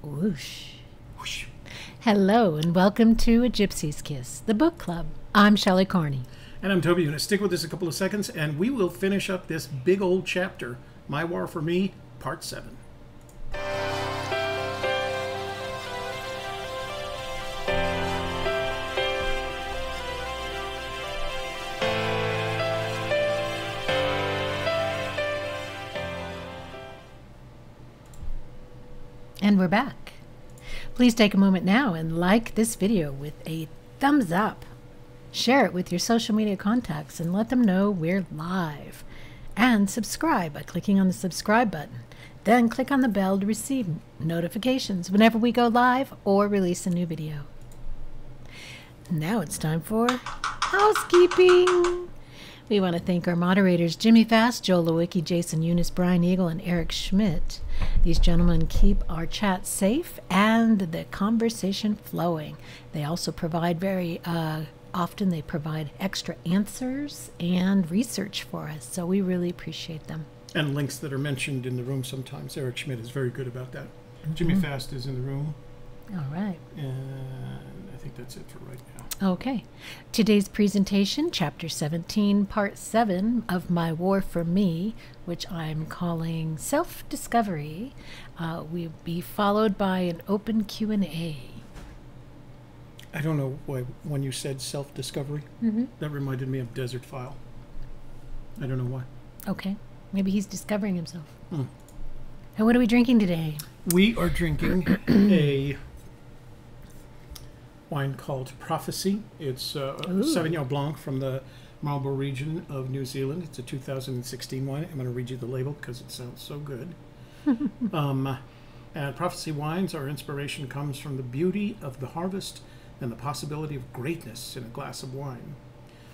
Whoosh. Whoosh. Hello and welcome to A Gypsy's Kiss, the book club. I'm Shelley Carney. And I'm Toby. You're going to stick with us a couple of seconds, and we will finish up this big old chapter, Memoir for Me, Part 7. And we're back. Please take a moment now and like this video with a thumbs up. Share it with your social media contacts and let them know we're live. And subscribe by clicking on the subscribe button. Then click on the bell to receive notifications whenever we go live or release a new video. Now it's time for housekeeping. We want to thank our moderators, Jimmy Fast, Joel Lewicki, Jason Eunice, Brian Eagle, and Eric Schmidt. These gentlemen keep our chat safe and the conversation flowing. They also provide often they provide extra answers and research for us, so we really appreciate them. And links that are mentioned in the room sometimes. Eric Schmidt is very good about that. Jimmy Fast is in the room. All right. And I think that's it for right now. Okay. Today's presentation, Chapter 17, Part 7 of My War for Me, which I'm calling Self-Discovery, will be followed by an open Q&A. I don't know why when you said self-discovery, that reminded me of Desert File. I don't know why. Okay. Maybe he's discovering himself. And what are we drinking today? We are drinking a wine called Prophecy. It's Sauvignon Blanc from the Marlborough region of New Zealand. It's a 2016 wine. I'm going to read you the label because it sounds so good. And Prophecy wines, our inspiration comes from the beauty of the harvest and the possibility of greatness in a glass of wine.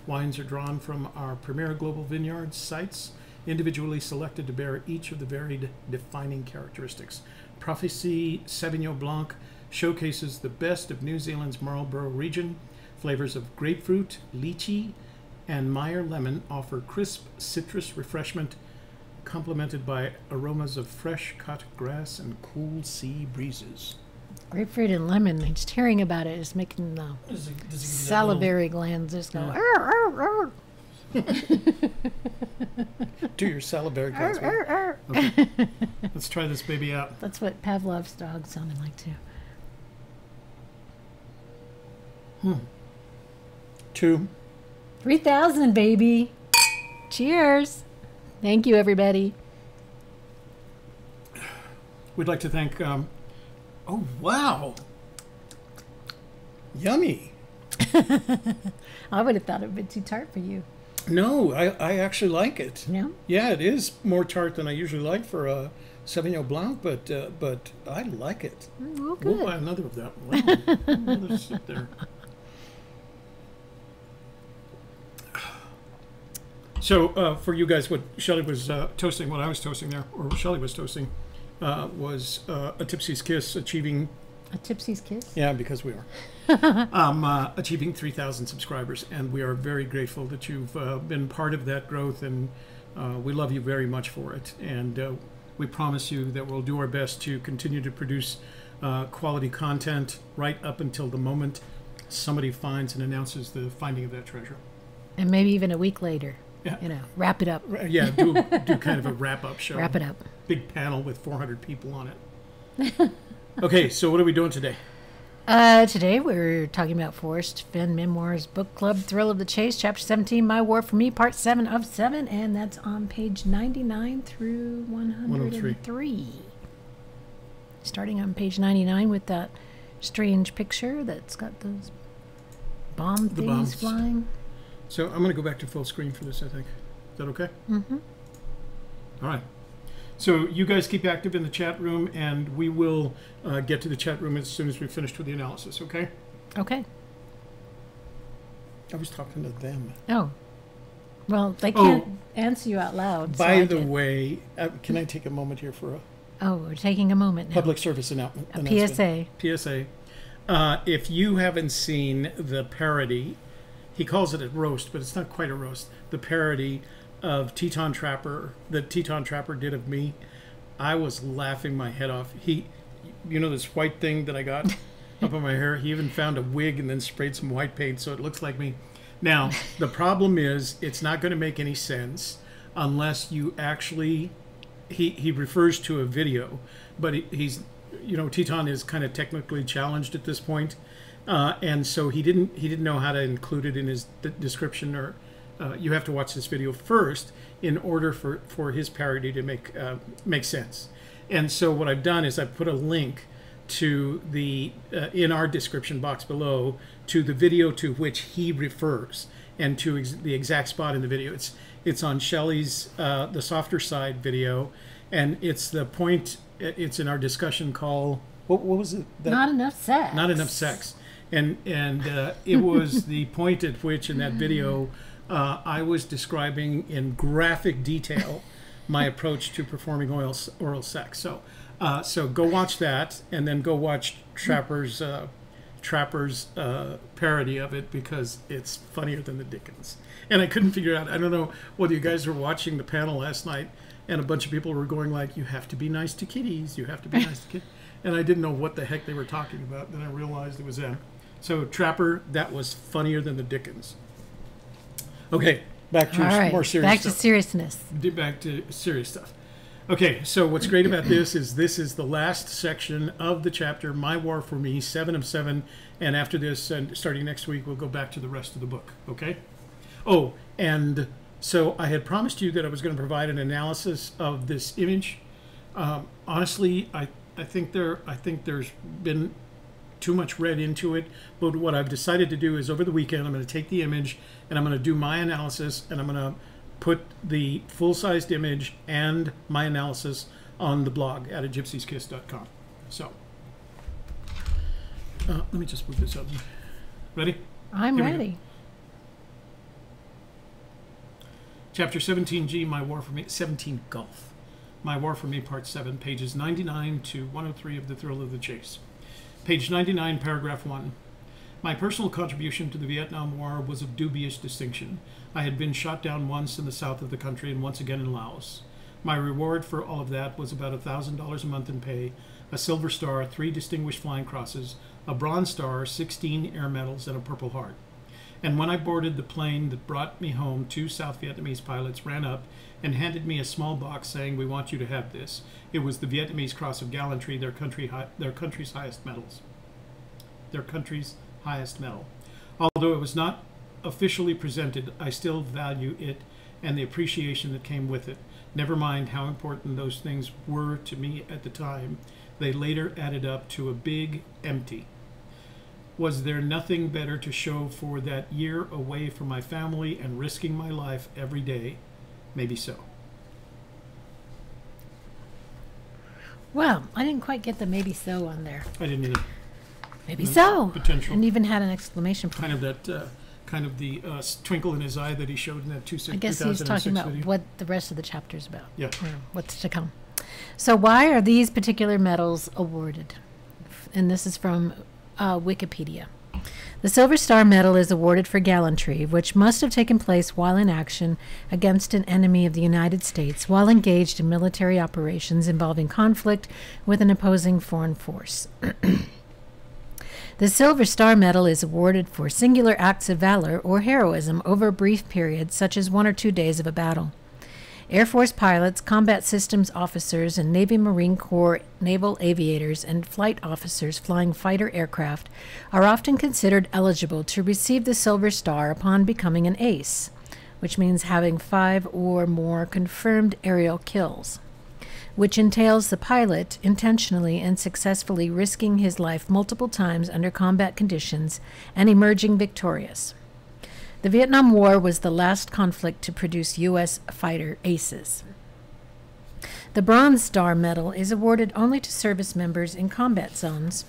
Wines are drawn from our premier global vineyard sites, individually selected to bear each of the varied defining characteristics. Prophecy Sauvignon Blanc showcases the best of New Zealand's Marlborough region. Flavors of grapefruit, lychee, and Meyer lemon offer crisp citrus refreshment, complemented by aromas of fresh cut grass and cool sea breezes. Grapefruit and lemon, just hearing about it is making the salivary glands just go, arr. Do your salivary glands. Okay. Let's try this baby out. That's what Pavlov's dog sounded like too. 3,000, baby. Cheers. Thank you, everybody. We'd like to thank, oh, wow. Yummy. I would have thought it would be too tart for you. No, I actually like it. Yeah? Yeah, it is more tart than I usually like for a Sauvignon Blanc, but I like it. Well, good. We'll buy another of that. Wow. Another sip there. So for you guys, what Shelley was toasting, what I was toasting there, or Shelley was toasting, was a Gypsy's Kiss achieving... A Gypsy's Kiss? Yeah, because we are. Achieving 3,000 subscribers, and we are very grateful that you've been part of that growth, and we love you very much for it. And we promise you that we'll do our best to continue to produce quality content right up until the moment somebody finds and announces the finding of that treasure. And maybe even a week later. Yeah. You know, wrap it up. Yeah, do kind of a wrap-up show. Wrap it up. Big panel with 400 people on it. Okay, so what are we doing today? Today we're talking about Forrest Fenn Memoirs Book Club, Thrill of the Chase, Chapter 17, My War for Me, Part 7 of 7, and that's on page 99 through 103. Starting on page 99 with that strange picture that's got those bomb things flying. So I'm going to go back to full screen for this, I think. Is that okay? Mm-hmm. All right. So you guys keep active in the chat room, and we will get to the chat room as soon as we're finished with the analysis, okay? Okay. I was talking to them. Oh. Well, they can't answer you out loud. By the way, can I take a moment here for a... Oh, we're taking a moment now. Public service announcement. A PSA. PSA. If you haven't seen the parody... He calls it a roast, but it's not quite a roast. The parody of Teton Trapper that Teton Trapper did of me, I was laughing my head off. this white thing that I got up on my hair. He even found a wig and then sprayed some white paint so it looks like me. Now, the problem is it's not going to make any sense unless you actually, he refers to a video, but he's, Teton is kind of technically challenged at this point, and so he didn't know how to include it in his description, or you have to watch this video first in order for his parody to make sense. And so what I've done is I've put a link to the in our description box below to the video to which he refers, and to the exact spot in the video. It's on Shelley's The Softer Side video, and it's the point. It's in our discussion call. What was it? Not enough sex. Not enough sex, and it was the point at which in that video I was describing in graphic detail my approach to performing oral sex. So go watch that, and then go watch Trapper's parody of it, because it's funnier than the dickens. And I couldn't figure out, I don't know whether you guys were watching the panel last night, and a bunch of people were going like, you have to be nice to kitties, you have to be nice to kitties. And I didn't know what the heck they were talking about. Then I realized it was them. So Trapper, that was funnier than the dickens. Okay, back to more serious back stuff. to seriousness. Back to serious stuff. Okay, so what's great about this is the last section of the chapter, My War for Me, 7 of 7, and after this, and starting next week, we'll go back to the rest of the book, okay? Oh, and so I had promised you that I was going to provide an analysis of this image. Honestly, I think there's been too much read into it, but what I've decided to do is over the weekend, I'm going to take the image, and I'm going to do my analysis, and I'm going to put the full-sized image and my analysis on the blog at gypsykiss.com. So, let me just move this up. Ready? I'm ready. Chapter 17G, My War for Me, 17 Golf. My War for Me, Part 7, pages 99 to 103 of The Thrill of the Chase. Page 99, paragraph 1. My personal contribution to the Vietnam War was of dubious distinction. I had been shot down once in the south of the country and once again in Laos. My reward for all of that was about $1,000 a month in pay, a Silver Star, 3 Distinguished Flying Crosses, a Bronze Star, 16 Air Medals, and a Purple Heart. And when I boarded the plane that brought me home, 2 South Vietnamese pilots ran up and handed me a small box saying, "We want you to have this." It was the Vietnamese Cross of Gallantry, their country's highest medals. Their country's highest medal. Although it was not officially presented, I still value it and the appreciation that came with it. Never mind how important those things were to me at the time. They later added up to a big empty. Was there nothing better to show for that year away from my family and risking my life every day? Maybe so. Well, I didn't quite get the maybe so on there. I didn't either. Maybe so. Potential. And even had an exclamation point. Kind of the twinkle in his eye that he showed in that 2006 I guess he was talking about video. what the rest of the chapter is about. Yeah. Or what's to come. So why are these particular medals awarded? And this is from Wikipedia. The Silver Star Medal is awarded for gallantry, which must have taken place while in action against an enemy of the United States, while engaged in military operations involving conflict with an opposing foreign force. The Silver Star Medal is awarded for singular acts of valor or heroism over a brief period, such as 1 or 2 days of a battle. Air Force pilots, combat systems officers, and Navy Marine Corps naval aviators and flight officers flying fighter aircraft are often considered eligible to receive the Silver Star upon becoming an ace, which means having 5 or more confirmed aerial kills, which entails the pilot intentionally and successfully risking his life multiple times under combat conditions and emerging victorious. The Vietnam War was the last conflict to produce U.S. fighter aces. The Bronze Star Medal is awarded only to service members in combat zones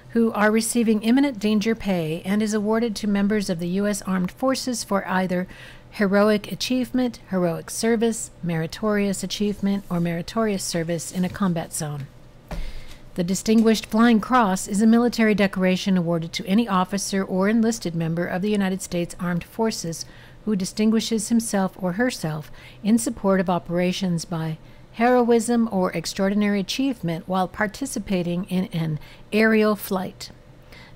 who are receiving imminent danger pay and is awarded to members of the U.S. Armed Forces for either heroic achievement, heroic service, meritorious achievement, or meritorious service in a combat zone. The Distinguished Flying Cross is a military decoration awarded to any officer or enlisted member of the United States Armed Forces who distinguishes himself or herself in support of operations by heroism or extraordinary achievement while participating in an aerial flight.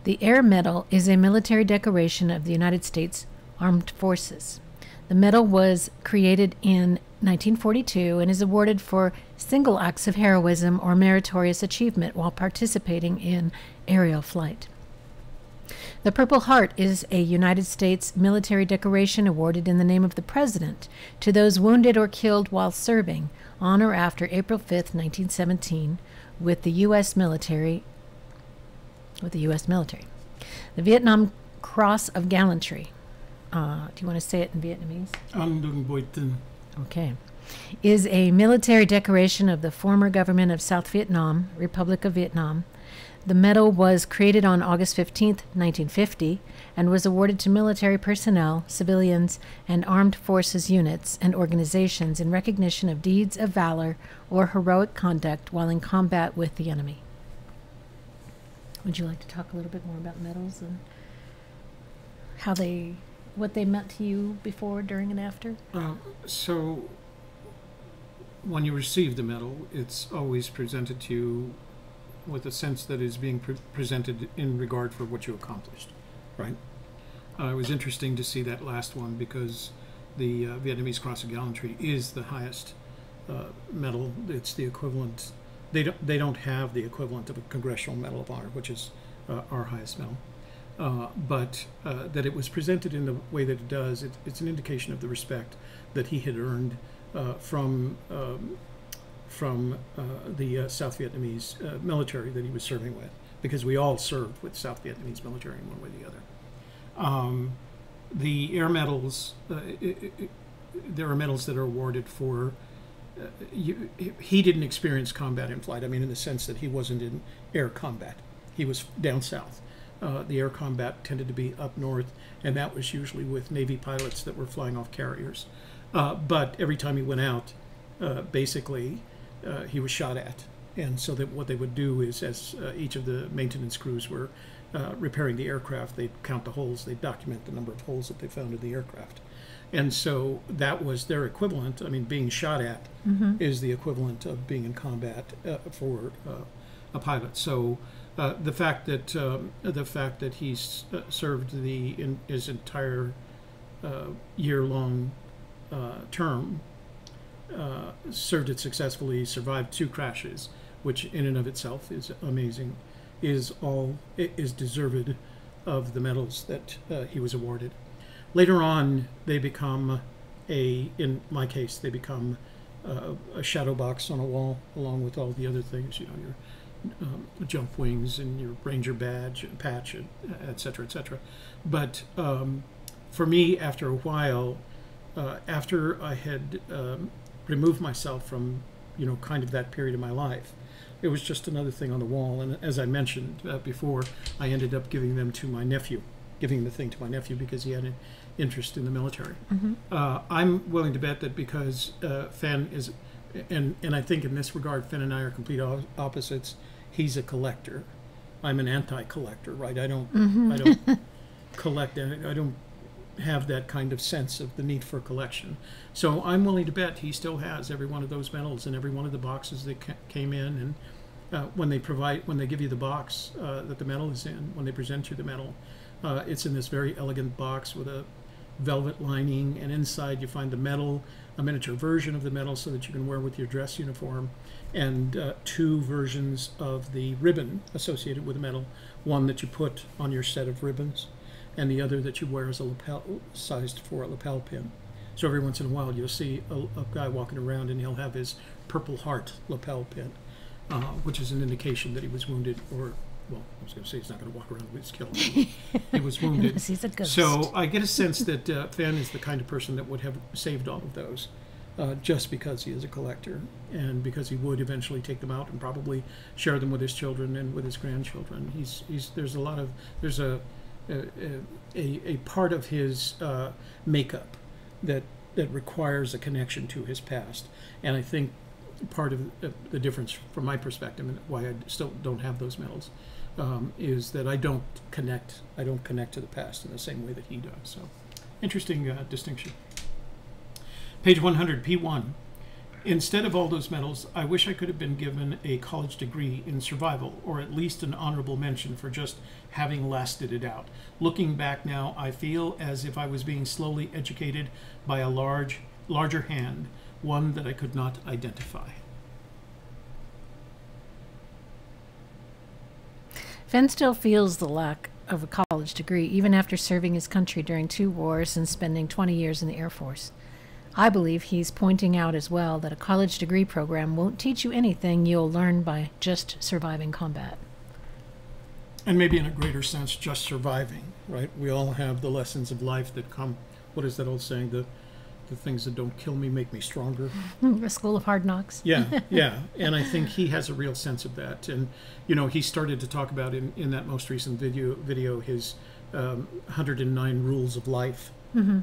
The Air Medal is a military decoration of the United States Armed Forces. The medal was created in 1942 and is awarded for single acts of heroism or meritorious achievement while participating in aerial flight. The Purple Heart is a United States military decoration awarded in the name of the President to those wounded or killed while serving on or after April 5th, 1917, with the U.S. military. The Vietnam Cross of Gallantry. Do you want to say it in Vietnamese? An Dung Boi Tin. Okay. Is a military decoration of the former government of South Vietnam, Republic of Vietnam. The medal was created on August 15, 1950, and was awarded to military personnel, civilians, and armed forces units and organizations in recognition of deeds of valor or heroic conduct while in combat with the enemy. Would you like to talk a little bit more about medals and what they meant to you before, during, and after? So, when you receive the medal, it's always presented to you with a sense that is being presented in regard for what you accomplished, right? It was interesting to see that last one because the Vietnamese Cross of Gallantry is the highest medal. It's the equivalent. They don't have the equivalent of a Congressional Medal of Honor, which is our highest medal. But that it was presented in the way that it does, it's an indication of the respect that he had earned from the South Vietnamese military that he was serving with, because we all served with South Vietnamese military in one way or the other. The air medals, there are medals that are awarded for, he didn't experience combat in flight. I mean, in the sense that he wasn't in air combat. He was down south. The air combat tended to be up north, and that was usually with Navy pilots that were flying off carriers. But every time he went out, basically, he was shot at. And so that what they would do is, as each of the maintenance crews were repairing the aircraft, they'd count the holes, they'd document the number of holes that they found in the aircraft. And so that was their equivalent. I mean, being shot at is the equivalent of being in combat for a pilot. So the fact that he's served his entire year-long term, served it successfully, survived 2 crashes, which in and of itself is amazing, is deserved of the medals that he was awarded. Later on, they become in my case, they become a shadow box on a wall, along with all the other things, you know, your jump wings and your ranger badge, patch, et cetera, et cetera. But for me, after a while, after I had removed myself from, you know, kind of that period of my life, it was just another thing on the wall. And as I mentioned before, I ended up giving the thing to my nephew because he had an interest in the military. I'm willing to bet that because Fenn is, and I think in this regard, Fenn and I are complete opposites. He's a collector. I'm an anti-collector, right? I don't collect. I don't have that kind of sense of the need for collection. So I'm willing to bet he still has every one of those medals and every one of the boxes that came in. And when they give you the box that the medal is in, when they present you the medal, it's in this very elegant box with a velvet lining, and inside you find the medal, a miniature version of the medal so that you can wear with your dress uniform, and 2 versions of the ribbon associated with the medal, one that you put on your set of ribbons and the other that you wear as a lapel, sized for a lapel pin. So every once in a while you'll see a guy walking around and he'll have his Purple Heart lapel pin, which is an indication that he was wounded, or, well, I was going to say he's not going to walk around with his killed. He was wounded. Unless he's a ghost. So I get a sense that Fenn is the kind of person that would have saved all of those, just because he is a collector, and because he would eventually take them out and probably share them with his children and with his grandchildren. There's a part of his makeup that requires a connection to his past, and I think part of the difference from my perspective and why I still don't have those medals is that I don't connect to the past in the same way that he does. So interesting distinction. Page 100, P1. Instead of all those medals, I wish I could have been given a college degree in survival, or at least an honorable mention for just having lasted it out. Looking back now, I feel as if I was being slowly educated by a larger hand, one that I could not identify. Fenn still feels the lack of a college degree, even after serving his country during 2 wars and spending 20 years in the Air Force. I believe he's pointing out as well that a college degree program won't teach you anything you'll learn by just surviving combat. And maybe in a greater sense, just surviving, right? We all have the lessons of life that come, what is that old saying? The things that don't kill me make me stronger. A school of hard knocks. Yeah, yeah. And I think he has a real sense of that. And, you know, he started to talk about in that most recent video his 109 rules of life. Mm-hmm.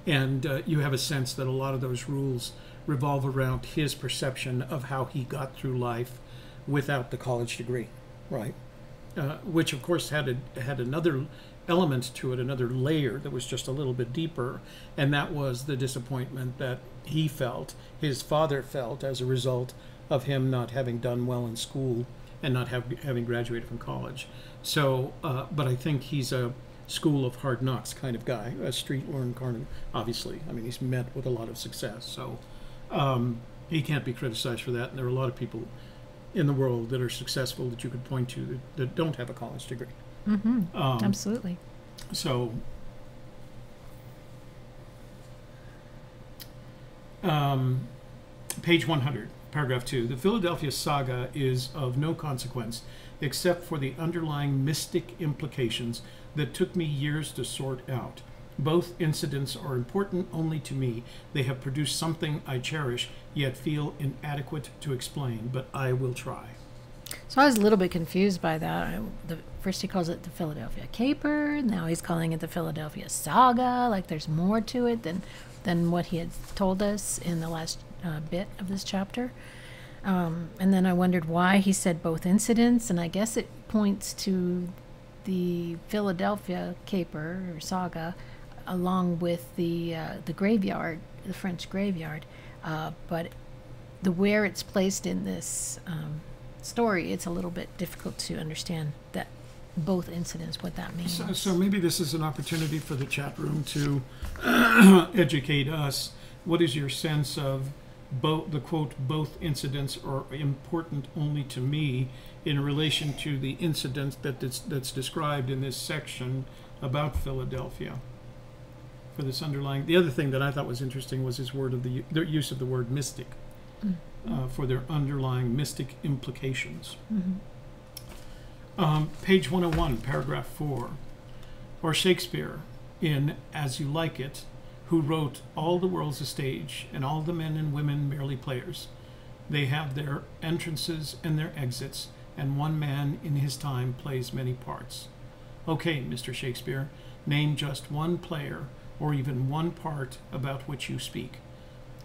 And you have a sense that a lot of those rules revolve around his perception of how he got through life without the college degree, right? Which, of course, had another element to it, another layer that was just a little bit deeper, and that was the disappointment that he felt, his father felt, as a result of him not having done well in school and not having graduated from college. So, but I think he's a school of hard knocks kind of guy, a streetwear incarnate, obviously. I mean, he's met with a lot of success, so he can't be criticized for that. And there are a lot of people in the world that are successful that you could point to that don't have a college degree. Mm-hmm. Absolutely. So, page 100, paragraph 2. The Philadelphia saga is of no consequence except for the underlying mystic implications that took me years to sort out. Both incidents are important only to me. They have produced something I cherish, yet feel inadequate to explain, but I will try. So I was a little bit confused by that. First he calls it the Philadelphia Caper, now he's calling it the Philadelphia Saga, like there's more to it than what he had told us in the last bit of this chapter. And then I wondered why he said both incidents, and I guess it points to the Philadelphia Caper or Saga, along with the graveyard, the French graveyard, but where it's placed in this story, it's a little bit difficult to understand that both incidents, what that means. So maybe this is an opportunity for the chat room to educate us. What is your sense of the quote, both incidents are important only to me, in relation to the incident that's described in this section about Philadelphia? For this underlying, the other thing that I thought was interesting was his their use of the word mystic, for their underlying mystic implications. Mm-hmm. Page 101, paragraph 4. Or Shakespeare, in As You Like It, who wrote, all the world's a stage, and all the men and women merely players. They have their entrances and their exits, and one man in his time plays many parts. Okay, Mr. Shakespeare, name just one player, or even one part about which you speak.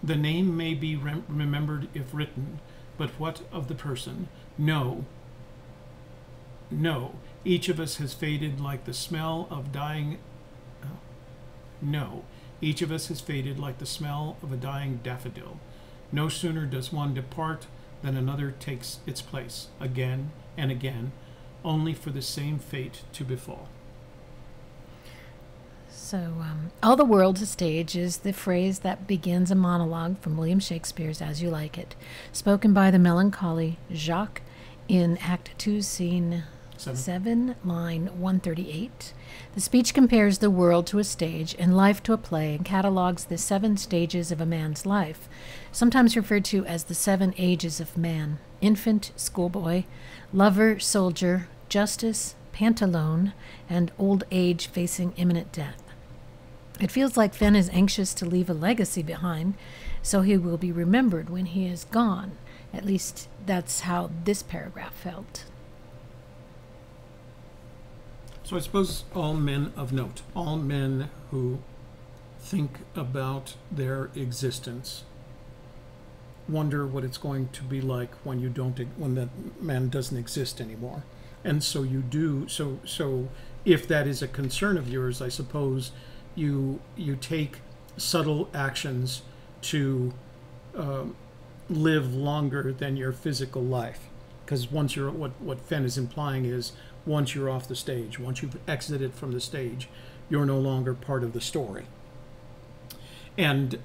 The name may be remembered if written, but what of the person? No, each of us has faded like the smell of dying... No, each of us has faded like the smell of a dying daffodil. No sooner does one depart than another takes its place, again and again, only for the same fate to befall. So, all the world's a stage is the phrase that begins a monologue from William Shakespeare's As You Like It, spoken by the melancholy Jacques in Act 2, Scene 7, line 138. The speech compares the world to a stage and life to a play and catalogues the 7 stages of a man's life, sometimes referred to as the 7 ages of man: infant, schoolboy, lover, soldier, justice, pantalone, and old age facing imminent death. It feels like Fenn is anxious to leave a legacy behind, so he will be remembered when he is gone. At least that's how this paragraph felt. So I suppose all men of note, all men who think about their existence, wonder what it's going to be like when when that man doesn't exist anymore. And so you do, so if that is a concern of yours, I suppose you take subtle actions to live longer than your physical life. Because once you're, what Fenn is implying is, once you're off the stage, once you've exited from the stage, you're no longer part of the story. And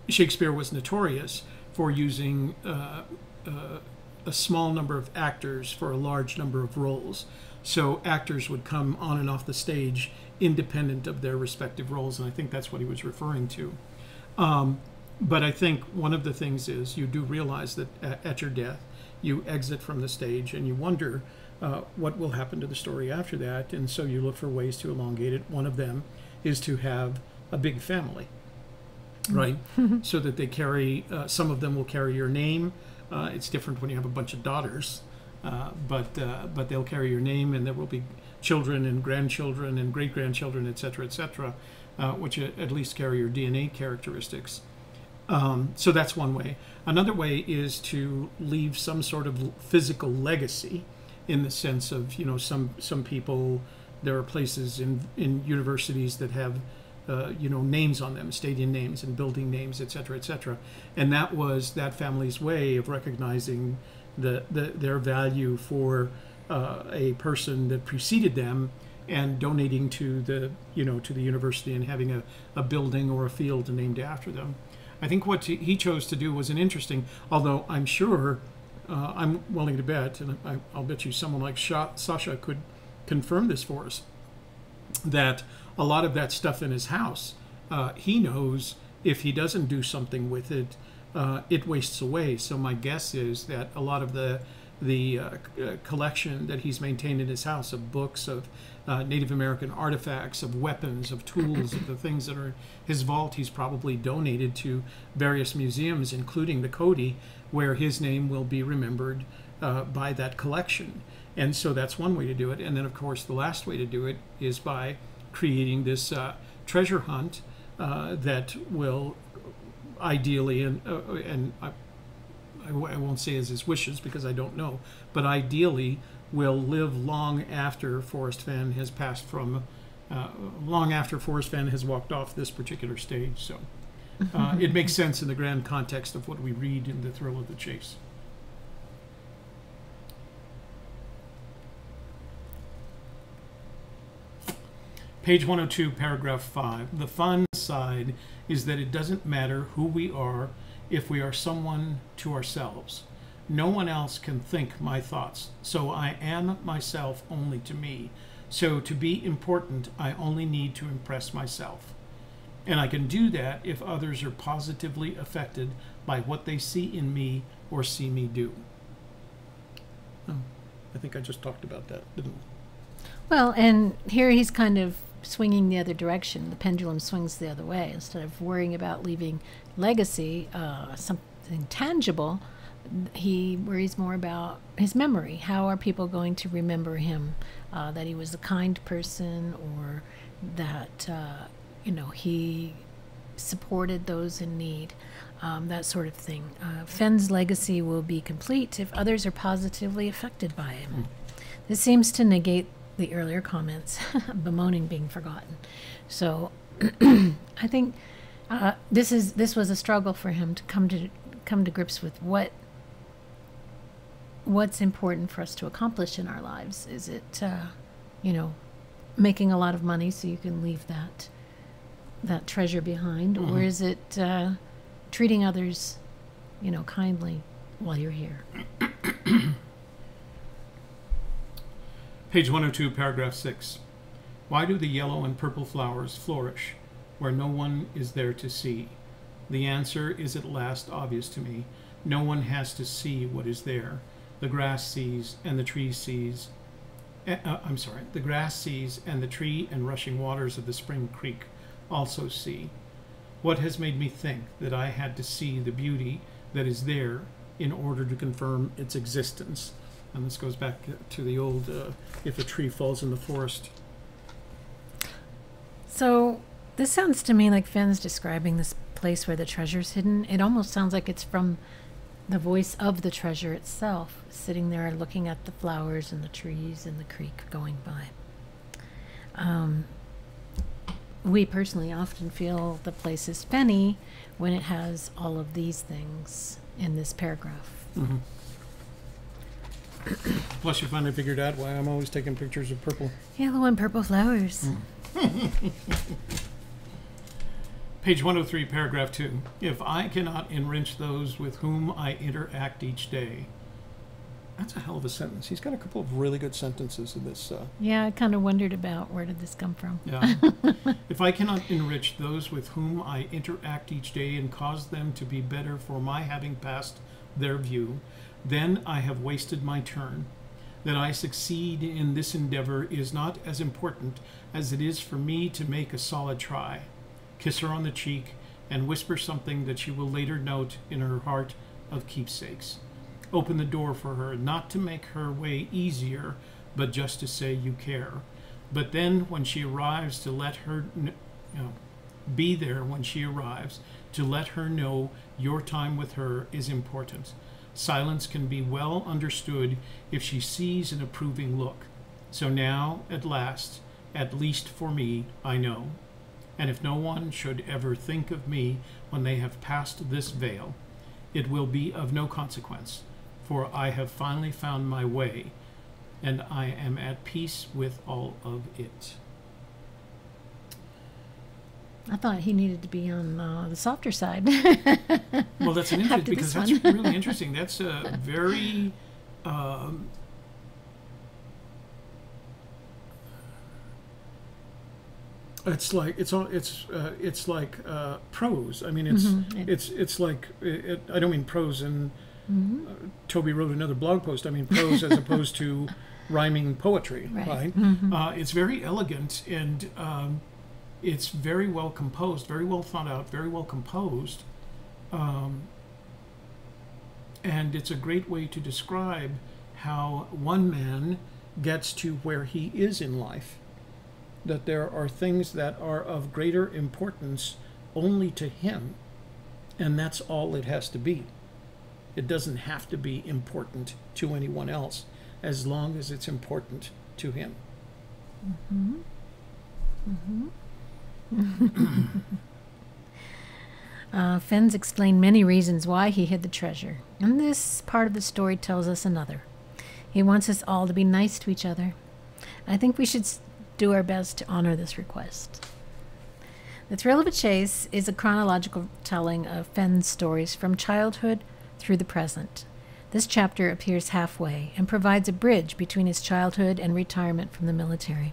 Shakespeare was notorious for using a small number of actors for a large number of roles. So actors would come on and off the stage independent of their respective roles, and I think that's what he was referring to. But I think one of the things is you do realize that at your death, you exit from the stage and you wonder what will happen to the story after that, and so you look for ways to elongate it. One of them is to have a big family, right? So that they carry, some of them will carry your name. It's different when you have a bunch of daughters, but they'll carry your name, and there will be children and grandchildren and great-grandchildren, etc., which at least carry your DNA characteristics. So that's one way. Another way is to leave some sort of physical legacy, in the sense of, you know, some people, there are places in universities that have you know, names on them, stadium names and building names, etc., and that was that family's way of recognizing their value for a person that preceded them, and donating to the, you know, to the university, and having a building or a field named after them. I think what he chose to do was an interesting, although I'm sure, I'm willing to bet, and I'll bet you someone like Sasha could confirm this for us, that a lot of that stuff in his house, he knows if he doesn't do something with it, it wastes away. So my guess is that a lot of the collection that he's maintained in his house of books, of Native American artifacts, of weapons, of tools, of the things that are in his vault, he's probably donated to various museums, including the Cody, where his name will be remembered by that collection. And so that's one way to do it. And then, of course, the last way to do it is by creating this treasure hunt that will ideally, and I won't say as his wishes because I don't know, but ideally will live long after Forrest Fenn has passed from, long after Forrest Fenn has walked off this particular stage. So it makes sense in the grand context of what we read in The Thrill of the Chase. Page 102, paragraph 5. The fun side is that it doesn't matter who we are if we are someone to ourselves. No one else can think my thoughts, so I am myself only to me. So to be important, I only need to impress myself. And I can do that if others are positively affected by what they see in me or see me do. Oh, I think I just talked about that, didn't I? Well, and here he's kind of swinging the other direction. The pendulum swings the other way. Instead of worrying about leaving legacy, something tangible, he worries more about his memory. How are people going to remember him? That he was a kind person, or that you know, he supported those in need, that sort of thing. Fenn's legacy will be complete if others are positively affected by him. This seems to negate the earlier comments, bemoaning being forgotten. So I think this was a struggle for him to come to grips with what's important for us to accomplish in our lives. Is it you know, making a lot of money so you can leave that treasure behind, or is it treating others, you know, kindly while you're here? Page 102, paragraph 6. Why do the yellow and purple flowers flourish where no one is there to see? The answer is at last obvious to me. No one has to see what is there. The grass sees, and the tree sees. The grass sees, and the tree and rushing waters of the spring creek also see. What has made me think that I had to see the beauty that is there in order to confirm its existence? And this goes back to the old, if a tree falls in the forest. So this sounds to me like Fenn's describing this place where the treasure's hidden. It almost sounds like it's from the voice of the treasure itself, sitting there looking at the flowers and the trees and the creek going by. We personally often feel the place is Fenny when it has all of these things in this paragraph. Mm-hmm. Plus, you finally figured out why I'm always taking pictures of purple. Yellow and purple flowers. Page 103, paragraph 2. If I cannot enrich those with whom I interact each day. That's a hell of a sentence. He's got a couple of really good sentences in this. Yeah, I kind of wondered about where did this come from. Yeah. If I cannot enrich those with whom I interact each day and cause them to be better for my having passed their view, then I have wasted my turn. That I succeed in this endeavor is not as important as it is for me to make a solid try. Kiss her on the cheek and whisper something that she will later note in her heart of keepsakes. Open the door for her, not to make her way easier, but just to say you care. But then when she arrives, to let her be there when she arrives, to let her know your time with her is important. Silence can be well understood if she sees an approving look. So now, at last, at least for me, I know. And if no one should ever think of me when they have passed this veil, it will be of no consequence, for I have finally found my way, and I am at peace with all of it. I thought he needed to be on the softer side. Well, that's an interesting, because that's really interesting. That's a very it's like prose. I mean, it's like I don't mean prose and Toby wrote another blog post. I mean prose as opposed to rhyming poetry, right? It's very elegant, and it's very well composed, very well thought out, very well composed, and it's a great way to describe how one man gets to where he is in life. That there are things that are of greater importance only to him, and that's all it has to be. It doesn't have to be important to anyone else, as long as it's important to him. Fenn's explained many reasons why he hid the treasure, and this part of the story tells us another. He wants us all to be nice to each other. I think we should do our best to honor this request. The Thrill of a Chase is a chronological telling of Fenn's stories from childhood through the present. This chapter appears halfway and provides a bridge between his childhood and retirement from the military.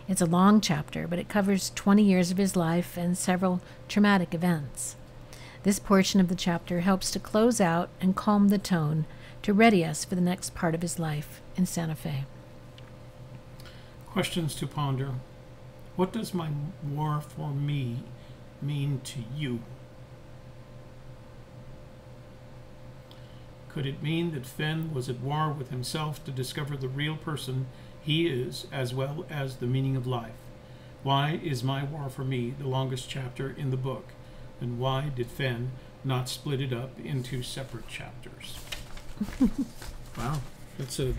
It's a long chapter, but it covers 20 years of his life and several traumatic events. This portion of the chapter helps to close out and calm the tone to ready us for the next part of his life in Santa Fe. Questions to ponder. What does my war for me mean to you? Could it mean that Fenn was at war with himself to discover the real person he is, as well as the meaning of life? Why is my war for me the longest chapter in the book? And why did Fenn not split it up into separate chapters? Wow, that's a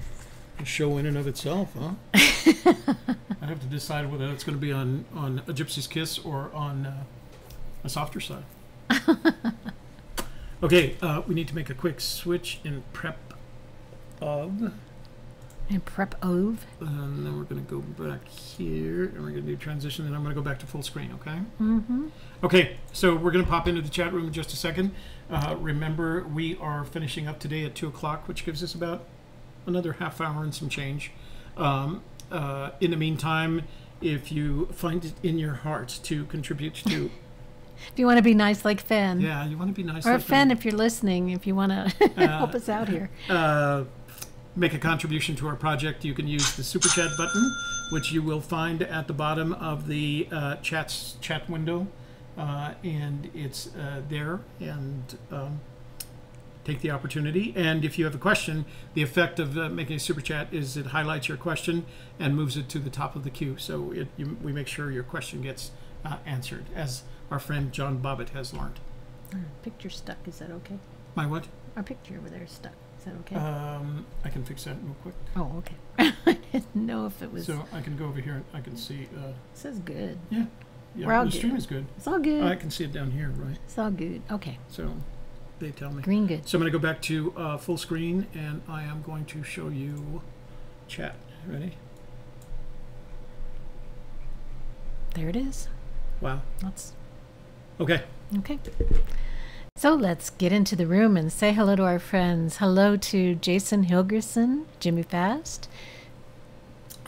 show in and of itself, huh? I have to decide whether that's going to be on a Gypsy's Kiss or on a softer side. Okay, we need to make a quick switch in prep of. And prep of. And then we're going to go back here, and we're going to do transition, and I'm going to go back to full screen, okay? Okay, so we're going to pop into the chat room in just a second. Remember, we are finishing up today at 2 o'clock, which gives us about another half hour and some change. In the meantime, if you find it in your heart to contribute to... If you want to be nice like Fenn. Yeah, you want to be nice or like Fenn, if you're listening, if you want to help us out here. Make a contribution to our project, you can use the Super Chat button, which you will find at the bottom of the chat window. And it's there, and take the opportunity. And if you have a question, the effect of making a Super Chat is it highlights your question and moves it to the top of the queue. So we make sure your question gets answered, as our friend John Bobbitt has learned. Our picture's stuck. Is that okay? My what? Our picture over there is stuck. Is that okay? I can fix that real quick. Oh, okay. I didn't know if it was... So I can go over here and I can see... it says good. Yeah. Yeah, We're all the good. stream is good. It's all good. I can see it down here, right? It's all good. Okay. So they tell me. Green good. So I'm going to go back to full screen, and I am going to show you chat. Ready? There it is. Wow. That's Okay. okay. So let's get into the room and say hello to our friends. Hello to Jason Hilgerson, Jimmy Fast.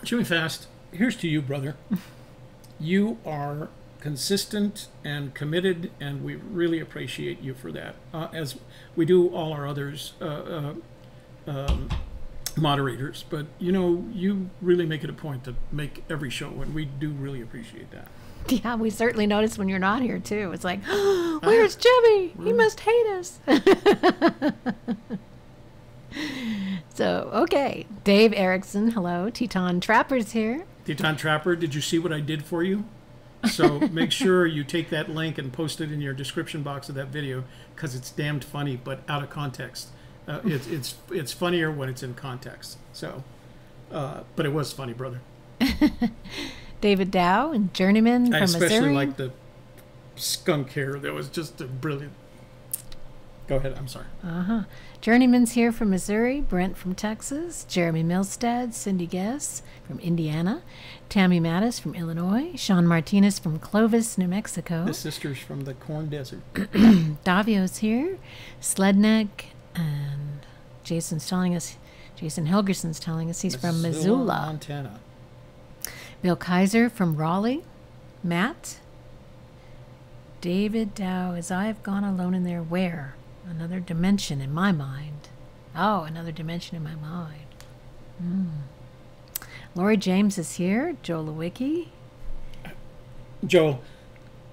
Jimmy Fast, here's to you, brother. You are consistent and committed, and we really appreciate you for that, as we do all our others moderators. But you know, you really make it a point to make every show, and we do really appreciate that. Yeah, we certainly notice when you're not here too. It's like, oh, where's Jimmy? He must hate us. So, okay. Dave Erickson, hello. Teton Trapper's here. Teton Trapper, did you see what I did for you? So make sure you take that link and post it in your description box of that video, because it's damned funny, but out of context. It's funnier when it's in context. So, but it was funny, brother. David Dow and Journeyman from I especially Missouri. like the skunk hair. That was just a brilliant. Go ahead. I'm sorry. Journeyman's here from Missouri. Brent from Texas. Jeremy Milstead. Cindy Guess from Indiana. Tammy Mattis from Illinois. Sean Martinez from Clovis, New Mexico. The sisters from the Corn Desert. Davio's here. Sledneck and Jason Helgerson's telling us he's from Missoula. Montana. Bill Kaiser from Raleigh. Matt. David Dow, as I've gone alone in there, where? Another dimension in my mind. Oh, another dimension in my mind. Lori James is here. Joe Lewicki. Joe,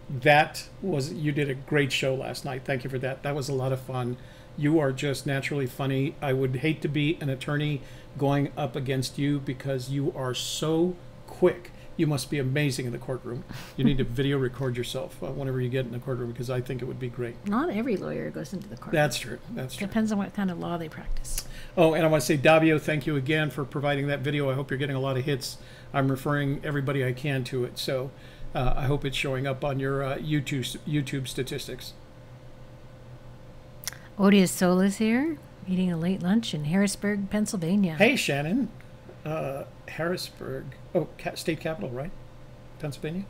you did a great show last night. Thank you for that. That was a lot of fun. You are just naturally funny. I would hate to be an attorney going up against you, because you are so quick. You must be amazing in the courtroom. You need to video record yourself whenever you get in the courtroom, because I think it would be great. Not every lawyer goes into the courtroom. That's true. That's true. Depends on what kind of law they practice. Oh, and I want to say, Davio, thank you again for providing that video. I hope you're getting a lot of hits. I'm referring everybody I can to it, so I hope it's showing up on your YouTube statistics. Odious Soul is here, eating a late lunch in Harrisburg, Pennsylvania. Hey, Shannon. Harrisburg. Oh, state capital, right? Pennsylvania?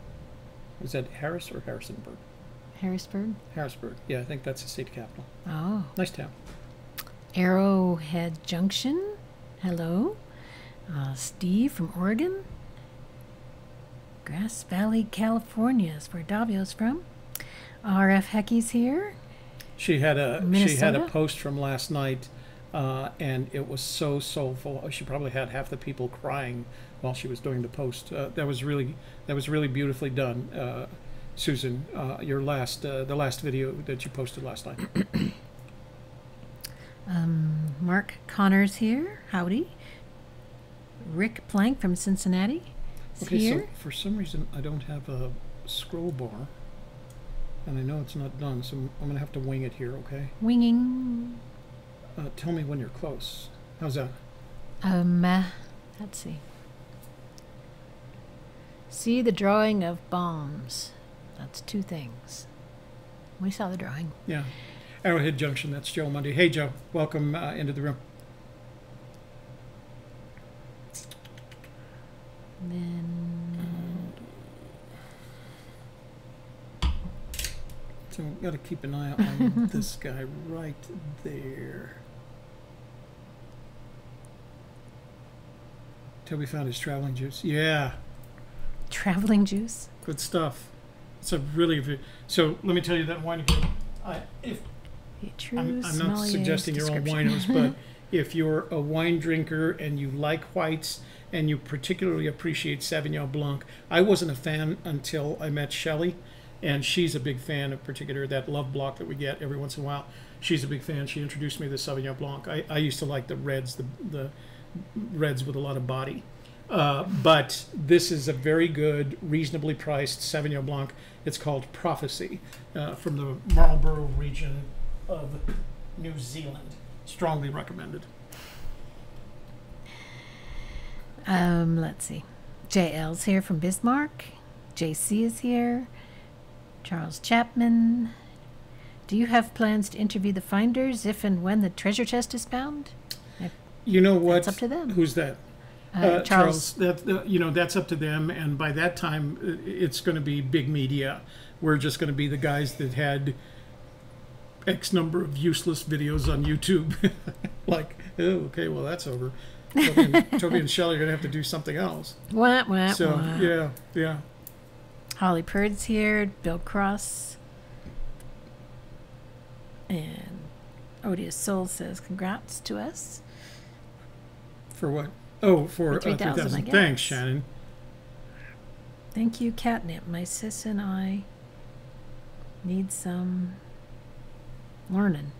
Is that Harris or Harrisonburg? Harrisburg? Harrisburg. Yeah, I think that's the state capital. Oh. Nice town. Arrowhead Junction. Hello. Steve from Oregon. Grass Valley, California is where Davio's from. RF Hecky's here. She had a Minnesota? post from last night, and it was so soulful. She probably had half the people crying while she was doing the post. That was really beautifully done, Susan. The last video that you posted last night. Mark Connors here. Howdy. Rick Plank from Cincinnati is Okay, here. so for some reason I don't have a scroll bar, and I know it's not done, so I'm going to have to wing it here, okay? Winging. Tell me when you're close. How's that? Let's see. See the drawing of bombs. That's two things. We saw the drawing. Yeah. Arrowhead Junction, that's Joe Monday. Hey, Joe. Welcome into the room. And then So we've got to keep an eye on this guy right there. Till we found his traveling juice. Yeah. traveling juice. Good stuff. It's a really... So let me tell you that wine again. I'm not suggesting you're all winos, but if you're a wine drinker and you like whites and you particularly appreciate Sauvignon Blanc, I wasn't a fan until I met Shelley, and she's a big fan of particular that Love Block that we get every once in a while. She's a big fan. She introduced me to Sauvignon Blanc. I used to like the reds, the reds with a lot of body. But this is a very good, reasonably priced Sauvignon Blanc. It's called Prophecy from the Marlborough region of New Zealand. Strongly recommended. Let's see. JL's here from Bismarck. JC is here. Charles Chapman. Do you have plans to interview the finders if and when the treasure chest is found? You know what? That's up to them. Who's that? Charles. That's up to them. And by that time, it's going to be big media. We're just going to be the guys that had X number of useless videos on YouTube. Like, oh, okay, well, that's over. Toby and Shelley are going to have to do something else. So, yeah. Holly Purd's here. Bill Cross. And Odious Soul says congrats to us. For what? Oh, for 3,000. Thanks, Shannon. Thank you, Catnip. My sis and I need some learning.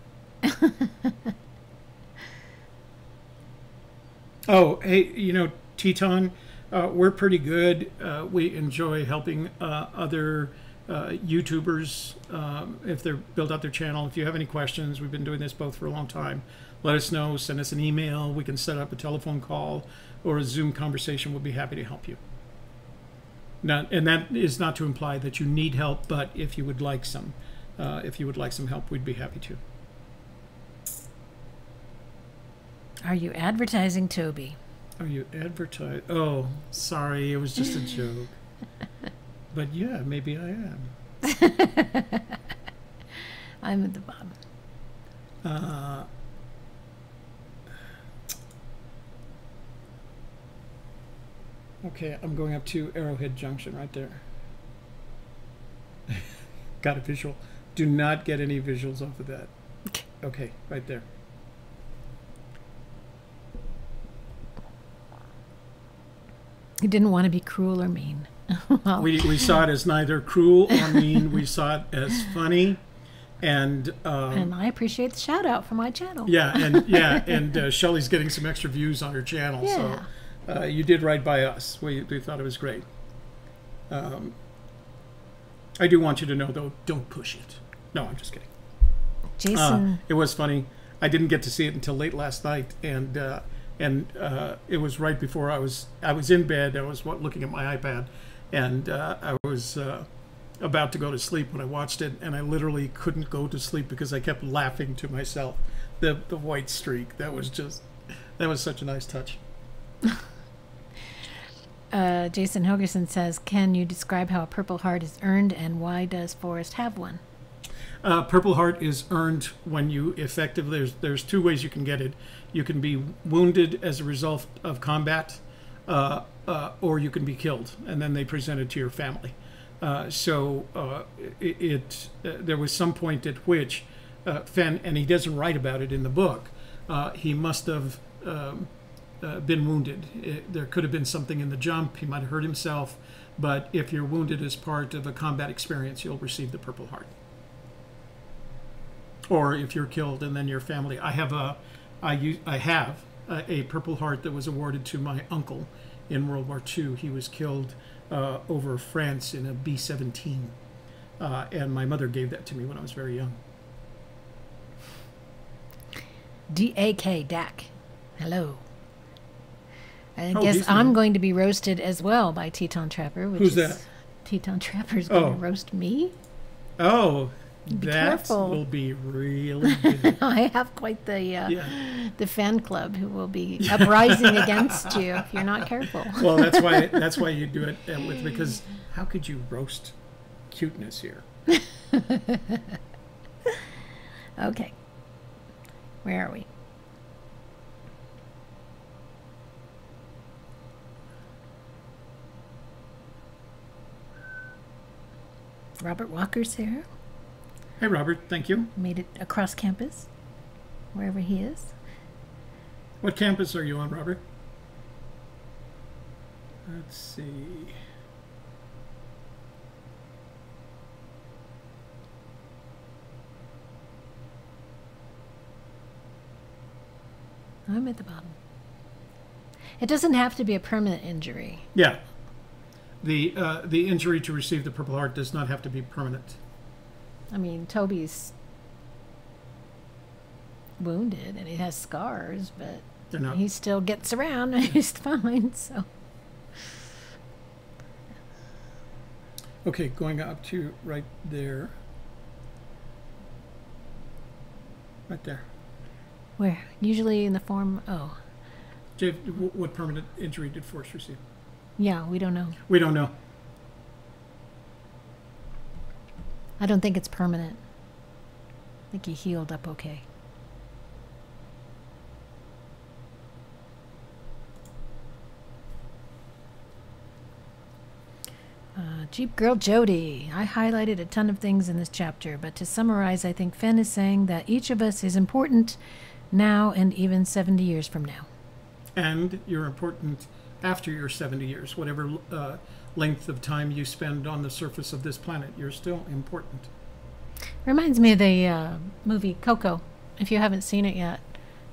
Oh, hey, Teton, we're pretty good. We enjoy helping other YouTubers if they're build out their channel. If you have any questions, we've been doing this both for a long time. Let us know. Send us an email. We can set up a telephone call or a Zoom conversation. We'll be happy to help you. And that is not to imply that you need help, but if you would like some help, we'd be happy to. Are you advertising Toby? Are you advertising? Oh, sorry, it was just a joke. But yeah, maybe I am. I'm at the bottom. Okay, I'm going up to Arrowhead Junction right there. Got a visual. Do not get any visuals off of that. Okay, right there. He didn't want to be cruel or mean. Well, we saw it as neither cruel or mean. We saw it as funny, and I appreciate the shout out for my channel. and Shelley's getting some extra views on her channel. Yeah. So you did right by us. We thought it was great. I do want you to know, though, don't push it. No, I'm just kidding. Jason, it was funny. I didn't get to see it until late last night, and it was right before I was in bed. I was looking at my iPad, and I was about to go to sleep when I watched it, and I literally couldn't go to sleep because I kept laughing to myself. The white streak, that was such a nice touch. Jason Hogerson says, can you describe how a Purple Heart is earned and why does Forrest have one? Purple Heart is earned when you effectively, there's two ways you can get it. You can be wounded as a result of combat, or you can be killed, and then they present it to your family. There was some point at which Fenn, and he doesn't write about it in the book, he must have been wounded. There could have been something in the jump. He might have hurt himself, but if you're wounded as part of a combat experience, you'll receive the Purple Heart. Or if you're killed and then your family. I have a Purple Heart that was awarded to my uncle in World War II. He was killed over France in a B-17, and my mother gave that to me when I was very young. D.A.K. Dak. Hello. I guess I'm going to be roasted as well by Teton Trapper. Who's that? Teton Trapper's going to roast me. Oh, be that careful. Will be really good. I have quite the fan club who will be uprising against you if you're not careful. Well, that's why you do it with, because how could you roast cuteness here? Okay. Where are we? Robert Walker's here. Hey, Robert. Thank you. Made it across campus, wherever he is. What campus are you on, Robert? Let's see. I'm at the bottom. It doesn't have to be a permanent injury. Yeah. The injury to receive the Purple Heart does not have to be permanent. I mean, Toby's wounded and he has scars, but he still gets around and he's fine. So Okay, going up to right there. Right there. Where? Usually in the form. Oh, Jay, what permanent injury did Forrest receive? yeah. We don't know. We don't know. I don't think it's permanent. I think he healed up okay. Jeep Girl Jody. I highlighted a ton of things in this chapter, but to summarize, I think Fenn is saying that each of us is important now and even 70 years from now. And you're important after your 70 years, whatever length of time you spend on the surface of this planet, you're still important. Reminds me of the movie Coco. If you haven't seen it yet,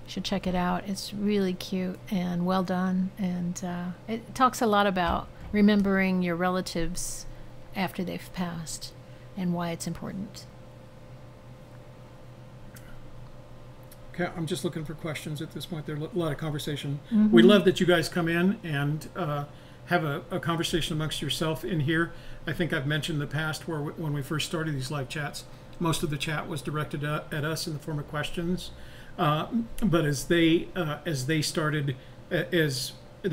you should check it out. It's really cute and well done, and it talks a lot about remembering your relatives after they've passed and why it's important. Okay, I'm just looking for questions at this point. There's a lot of conversation. Mm-hmm. We love that you guys come in and have a conversation amongst yourself in here. I think I've mentioned in the past where when we first started these live chats, most of the chat was directed at us in the form of questions. But as the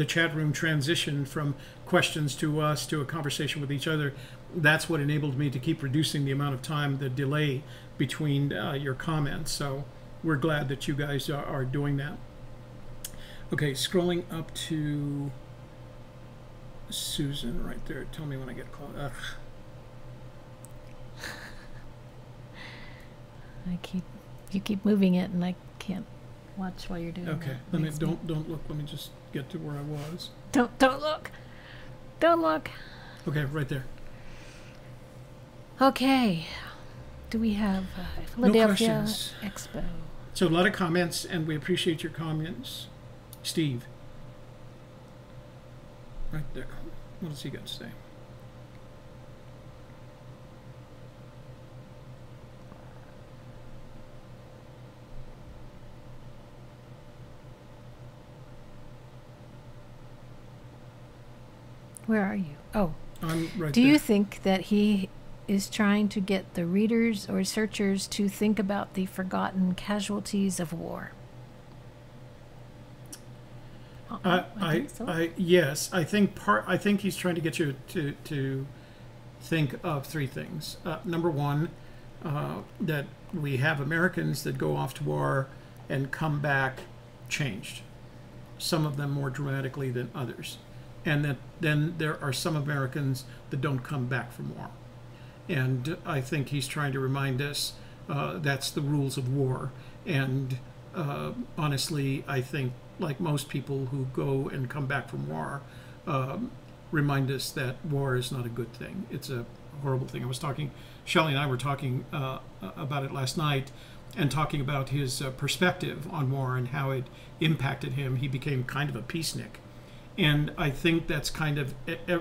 chat room transitioned from questions to us to a conversation with each other, that's what enabled me to keep reducing the amount of time, the delay between your comments. So we're glad that you guys are doing that. Okay, scrolling up to Susan right there. Tell me when I get caught. You keep moving it, and I can't watch while you're doing that. Okay, don't look. Let me just get to where I was. Don't look. Don't look. Okay, right there. Okay. Do we have Philadelphia Expo? So a lot of comments, and we appreciate your comments. Steve. Right there. What does he got to say? Where are you? Oh. I'm right Do there. you think that he is trying to get the readers or searchers to think about the forgotten casualties of war? I think so. Yes, I think he's trying to get you to think of three things. Number one, that we have Americans that go off to war and come back changed, some of them more dramatically than others, and that then there are some Americans that don't come back from war. And I think he's trying to remind us that's the rules of war. And honestly, I think, like most people who go and come back from war, remind us that war is not a good thing. It's a horrible thing. Shelley and I were talking about it last night, and talking about his perspective on war and how it impacted him. He became kind of a peacenik. And I think that's kind of,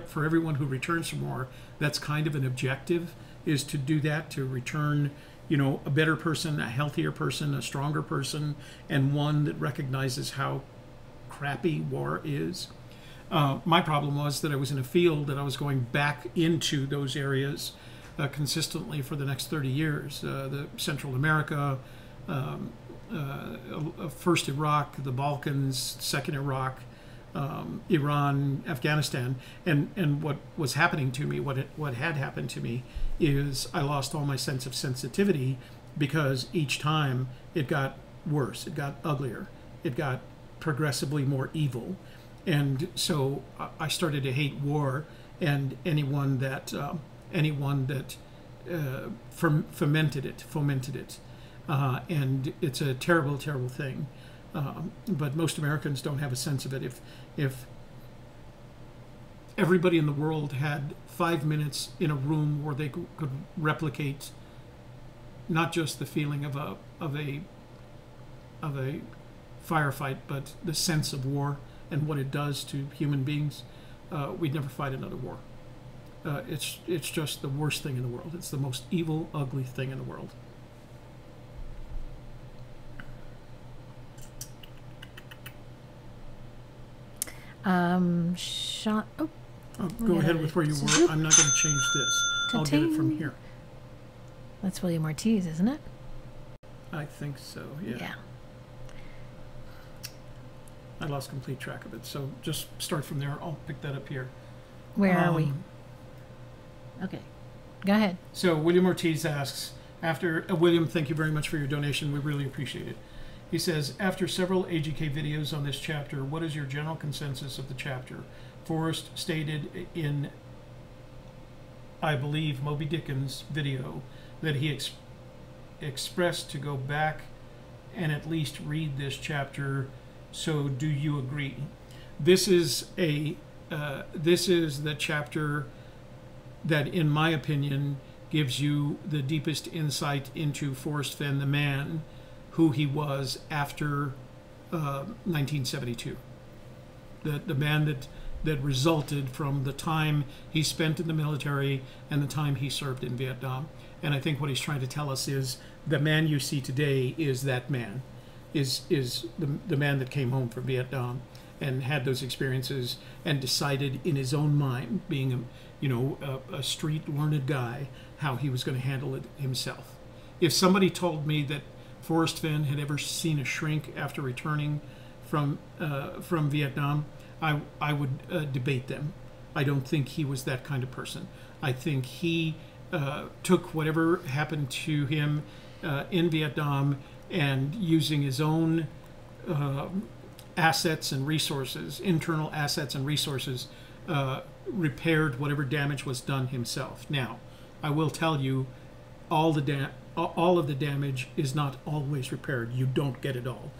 for everyone who returns from war, that's kind of an objective, is to do that, to return, a better person, a healthier person, a stronger person, and one that recognizes how crappy war is. My problem was that I was in a field that I was going back into those areas consistently for the next 30 years. The Central America, first Iraq, the Balkans, second Iraq, Iran, Afghanistan, and what was happening to me, what had happened to me, is I lost all my sense of sensitivity, because each time it got worse, it got uglier, it got progressively more evil, and so I started to hate war and anyone that fomented it, and it's a terrible, terrible thing. But most Americans don't have a sense of it. If everybody in the world had 5 minutes in a room where they could replicate not just the feeling of a firefight, but the sense of war and what it does to human beings, we'd never fight another war. It's just the worst thing in the world. It's the most evil, ugly thing in the world. Sean, Go ahead with where you were. I'm not going to change this. I'll get it from here. That's William Ortiz, isn't it? I think so, yeah. I lost complete track of it, so just start from there. I'll pick that up here. Where are we? Okay, go ahead. So William Ortiz asks, William, thank you very much for your donation. We really appreciate it. He says, after several AGK videos on this chapter, what is your general consensus of the chapter? Forrest stated in, I believe, Moby Dickens' video that he expressed to go back and at least read this chapter. So do you agree? This is the chapter that, in my opinion, gives you the deepest insight into Forrest Fenn, the man, who he was after 1972. The man that resulted from the time he spent in the military and the time he served in Vietnam. And I think what he's trying to tell us is the man you see today is that man, is the man that came home from Vietnam and had those experiences and decided in his own mind, being a street learned guy, how he was going to handle it himself. If somebody told me that Forrest Fenn had ever seen a shrink after returning from Vietnam, I would debate them. I don't think he was that kind of person. I think he took whatever happened to him in Vietnam and, using his own assets and resources, internal assets and resources, repaired whatever damage was done himself. Now, I will tell you, all of the damage is not always repaired. You don't get it all.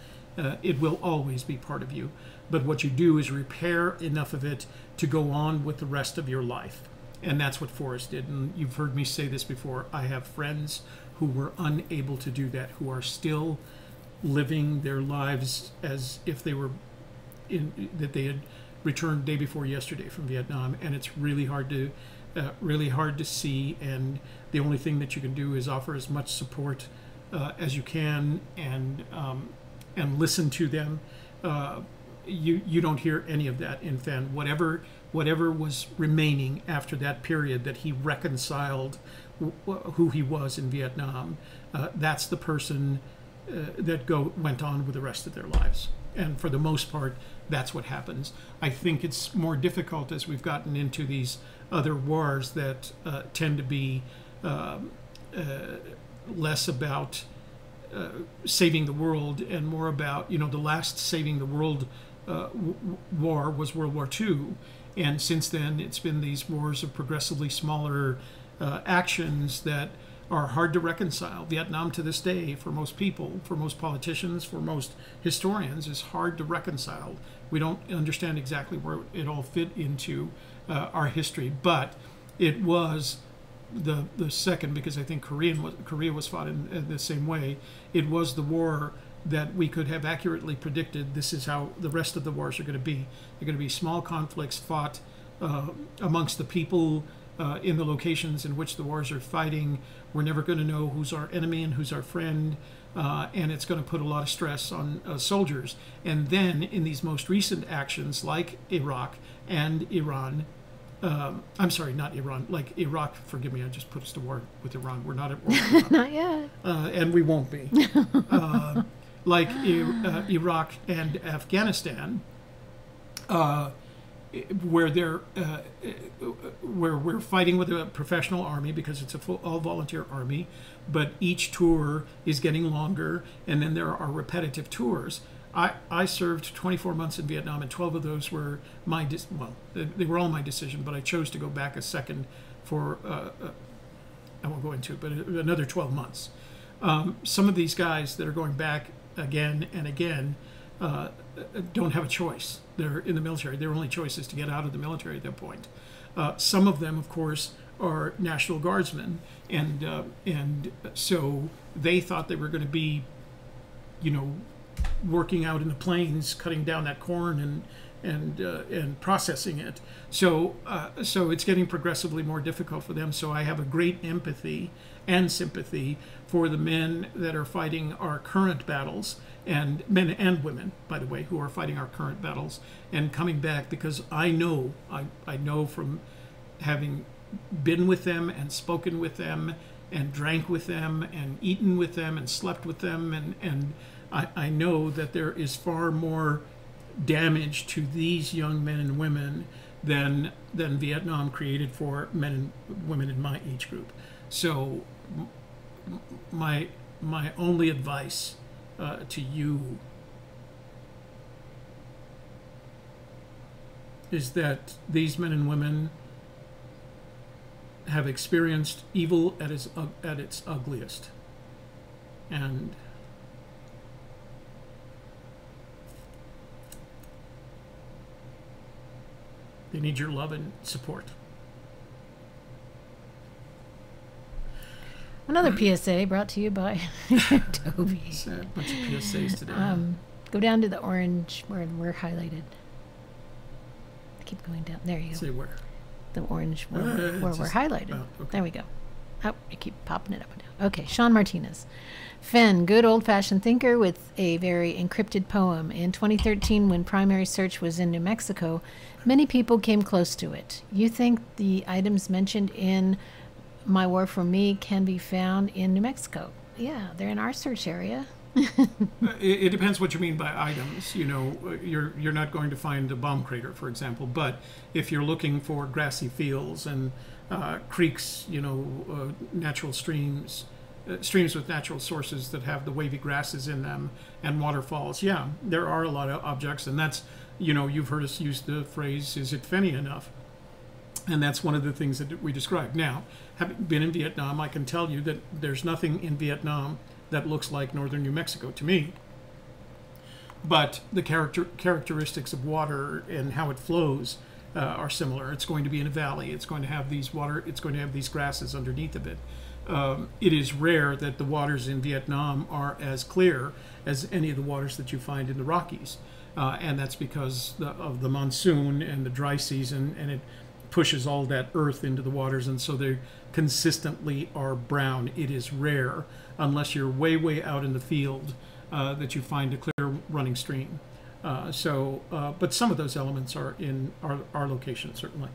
It will always be part of you. But what you do is repair enough of it to go on with the rest of your life. And that's what Forrest did. And you've heard me say this before. I have friends who were unable to do that, who are still living their lives as if they were that they had returned day before yesterday from Vietnam. And it's really hard to see. And the only thing that you can do is offer as much support as you can, and listen to them. You don't hear any of that in Fenn. Whatever was remaining after that period that he reconciled who he was in Vietnam, that's the person that went on with the rest of their lives. And for the most part, that's what happens. I think it's more difficult as we've gotten into these other wars that tend to be less about saving the world and more about, the last saving the world war was World War II. And since then, it's been these wars of progressively smaller actions that are hard to reconcile. Vietnam to this day, for most people, for most politicians, for most historians, is hard to reconcile. We don't understand exactly where it all fit into our history, but it was the second, because I think Korea was fought in the same way. It was the war that we could have accurately predicted. This is how the rest of the wars are going to be. They're going to be small conflicts fought amongst the people in the locations in which the wars are fighting. We're never going to know who's our enemy and who's our friend, and it's going to put a lot of stress on soldiers. And then in these most recent actions, like Iraq and Iran, I'm sorry, not Iran, like Iraq, forgive me, I just put us to war with Iran. We're not at war with Iran. Not yet. And we won't be. Like Iraq and Afghanistan, where we're fighting with a professional army because it's a full all-volunteer army, but each tour is getting longer, and then there are repetitive tours. I served 24 months in Vietnam, and 12 of those were they were all my decision, but I chose to go back a second for, I won't go into it, but another 12 months. Some of these guys that are going back again and again don't have a choice. They're in the military. Their only choice is to get out of the military at that point. Some of them, of course, are National Guardsmen, and so they thought they were going to be, working out in the plains, cutting down that corn and processing it. So so it's getting progressively more difficult for them. So I have a great empathy and sympathy for the men that are fighting our current battles, and men and women, by the way, who are fighting our current battles and coming back, because I know from having been with them and spoken with them and drank with them and eaten with them and slept with them, and I know that there is far more damage to these young men and women than Vietnam created for men and women in my age group. So my only advice to you is that these men and women have experienced evil at its ugliest, and they need your love and support. Another PSA brought to you by Toby. It's a bunch of PSAs today. Go down to the orange where we're highlighted. Keep going down. There you go. Say where? The orange where we're highlighted. Oh, okay. There we go. Oh, you keep popping it up and down. Okay, Sean Martinez. Fenn, good old-fashioned thinker with a very encrypted poem. In 2013, when primary search was in New Mexico, many people came close to it. You think the items mentioned in My War for Me can be found in New Mexico? Yeah, they're in our search area. It depends what you mean by items. You know, you're not going to find a bomb crater, for example. But if you're looking for grassy fields and creeks, you know, natural streams, streams with natural sources that have the wavy grasses in them, and waterfalls, yeah, there are a lot of objects. And that's, you know, you've heard us use the phrase, is it Fenny enough? And that's one of the things that we described. Now, having been in Vietnam, I can tell you that there's nothing in Vietnam that looks like northern New Mexico to me. But the characteristics of water and how it flows are similar. It's going to be in a valley. It's going to have these grasses underneath of it. It is rare that the waters in Vietnam are as clear as any of the waters that you find in the Rockies. And that's because of the monsoon and the dry season, and it pushes all that earth into the waters, and so they consistently are brown. It is rare, unless you're way out in the field, that you find a clear running stream. But some of those elements are in our location, certainly.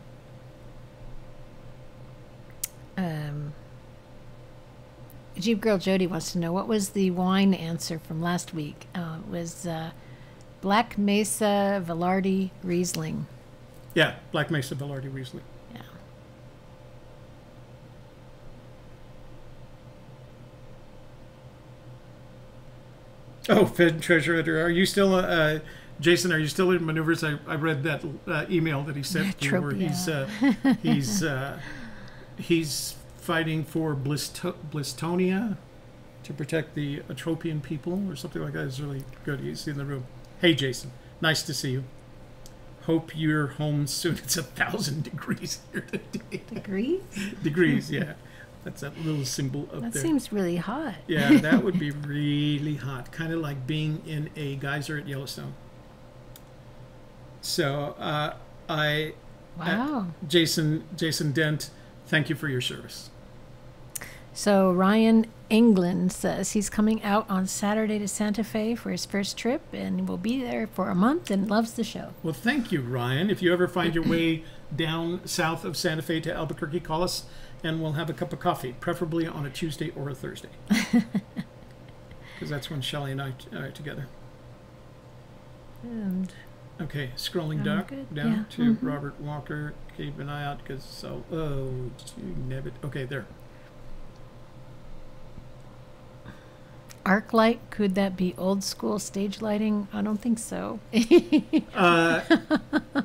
Jeep Girl Jody wants to know, what was the wine answer from last week? It was Black Mesa Velarde Riesling. Yeah, Black Mesa Velarde Riesling. Yeah. Oh, Fed Treasure Editor, are you still, Jason? Are you still in maneuvers? I read that email that he sent you, where he's fighting for Blistonia to protect the Atropian people, or something like that. It's really good. He's in the room. Hey, Jason, nice to see you. Hope you're home soon. It's 1,000 degrees here today. Degrees? Degrees, yeah. That's that little symbol up there. That seems really hot. Yeah, that would be really hot. Kind of like being in a geyser at Yellowstone. So, Wow. Jason Dent, thank you for your service. So Ryan England says he's coming out on Saturday to Santa Fe for his first trip, and will be there for a month and loves the show. Well, thank you, Ryan. If you ever find your way down south of Santa Fe to Albuquerque, call us and we'll have a cup of coffee, preferably on a Tuesday or a Thursday. Because that's when Shelley and I are together. And okay, scrolling down to Robert Walker. Keep an eye out, because okay, there. Arc light, could that be old school stage lighting? I don't think so.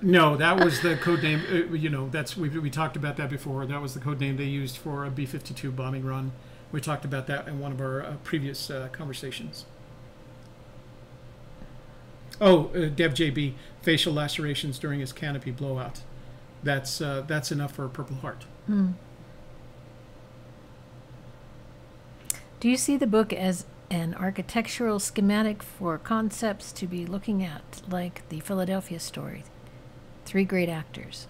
No, that was the code name. We talked about that before. That was the code name they used for a B-52 bombing run. We talked about that in one of our previous conversations. Oh, Dev JB, facial lacerations during his canopy blowout. That's enough for a Purple Heart. Do you see the book as an architectural schematic for concepts to be looking at, like the Philadelphia story. 3 great actors.